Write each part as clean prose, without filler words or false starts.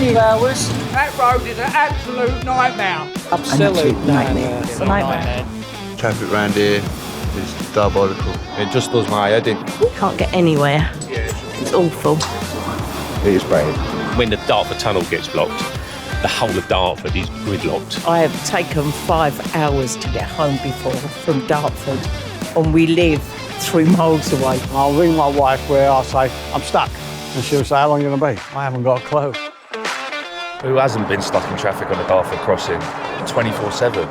of hours. That road is an absolute nightmare. Absolute nightmare. It's a nightmare. Traffic round here is diabolical. It just does my head in. Can't get anywhere. It's awful. It is bad. When the Dartford tunnel gets blocked, the whole of Dartford is gridlocked. I have taken 5 hours to get home before from Dartford, and we live 3 miles away. I'll ring my wife where I'll say, I'm stuck. And she'll say, how long are you going to be? I haven't got a clue. Who hasn't been stuck in traffic on the Dartford Crossing 24/7?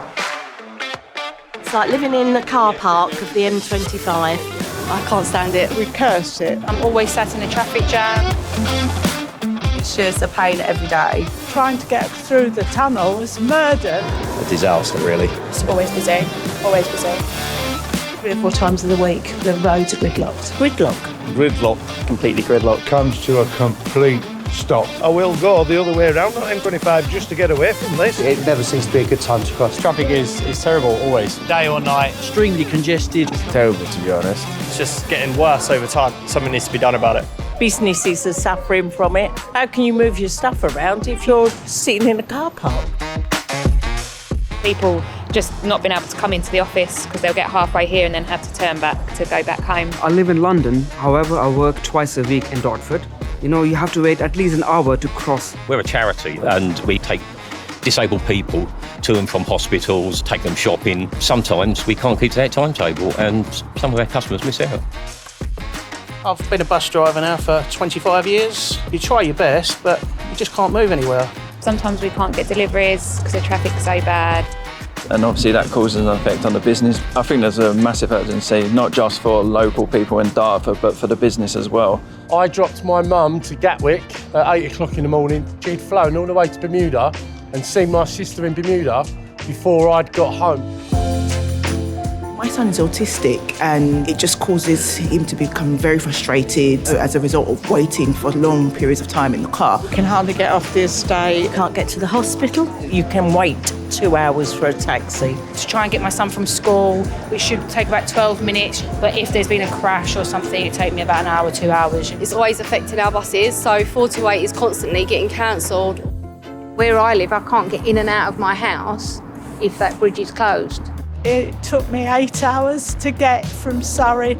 It's like living in the car park of the M25. I can't stand it. We curse it. I'm always sat in a traffic jam. It's just a pain every day. Trying to get through the tunnel is murder. A disaster, really. It's always busy, always busy. 3 or 4 times of the week, the roads are gridlocked. Gridlock. Gridlock. Completely gridlocked. Comes to a complete stop. I will go the other way around on M25 just to get away from this. It never seems to be a good time to cross. Traffic is terrible, always. Day or night. Extremely congested. It's terrible, to be honest. It's just getting worse over time. Something needs to be done about it. Businesses are suffering from it. How can you move your stuff around if you're sitting in a car park? People just not being able to come into the office because they'll get halfway here and then have to turn back to go back home. I live in London, however I work twice a week in Dartford. You know, you have to wait at least an hour to cross. We're a charity and we take disabled people to and from hospitals, take them shopping. Sometimes we can't keep to that timetable and some of our customers miss out. I've been a bus driver now for 25 years. You try your best, but you just can't move anywhere. Sometimes we can't get deliveries because the traffic's so bad. And obviously that causes an effect on the business. I think there's a massive urgency, not just for local people in Dartford, but for the business as well. I dropped my mum to Gatwick at 8 o'clock in the morning. She'd flown all the way to Bermuda and seen my sister in Bermuda before I'd got home. My son is autistic and it just causes him to become very frustrated as a result of waiting for long periods of time in the car. Can hardly get off the estate. Can't get to the hospital. You can wait 2 hours for a taxi. To try and get my son from school, which should take about 12 minutes, but if there's been a crash or something, it'd take me about an hour, 2 hours. It's always affected our buses, so 428 is constantly getting cancelled. Where I live, I can't get in and out of my house if that bridge is closed. It took me 8 hours to get from Surrey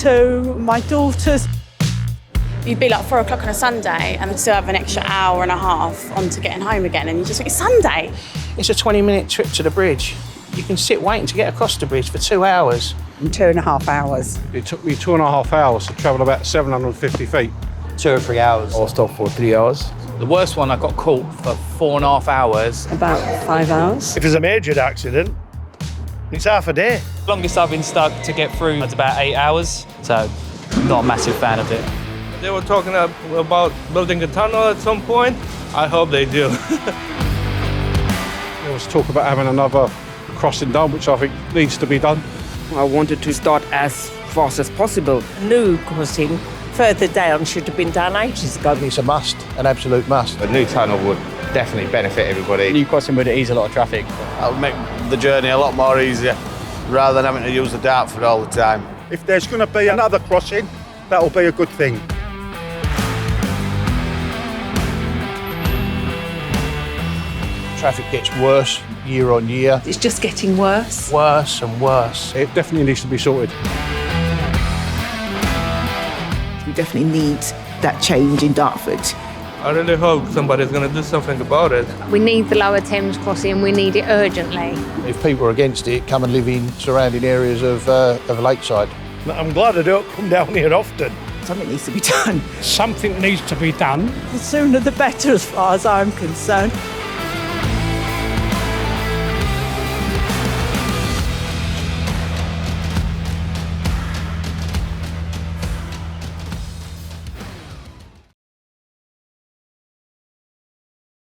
to my daughter's. You'd be like 4 o'clock on a Sunday and still have an extra hour and a half on to getting home again, and you just think, it's Sunday. It's a 20-minute trip to the bridge. You can sit waiting to get across the bridge for 2 hours. 2.5 hours. It took me 2.5 hours to travel about 750 feet. 2 or 3 hours. I'll stop for 3 hours. The worst one, I got caught for 4.5 hours. About 5 hours. If there's a major accident, it's half a day. Longest I've been stuck to get through is about 8 hours, so not a massive fan of it. They were talking about building a tunnel at some point. I hope they do. There was talk about having another crossing done, which I think needs to be done. I wanted to start as fast as possible. New crossing further down should have been done ages ago. It's a must, an absolute must. A new tunnel would definitely benefit everybody. New crossing would ease a lot of traffic. That'll make the journey a lot more easier, rather than having to use the Dartford all the time. If there's going to be another crossing, that'll be a good thing. Traffic gets worse year on year. It's just getting worse. Worse and worse. It definitely needs to be sorted. We definitely need that change in Dartford. I really hope somebody's going to do something about it. We need the Lower Thames Crossing, we need it urgently. If people are against it, come and live in surrounding areas of Lakeside. I'm glad I don't come down here often. Something needs to be done. Something needs to be done. The sooner the better as far as I'm concerned.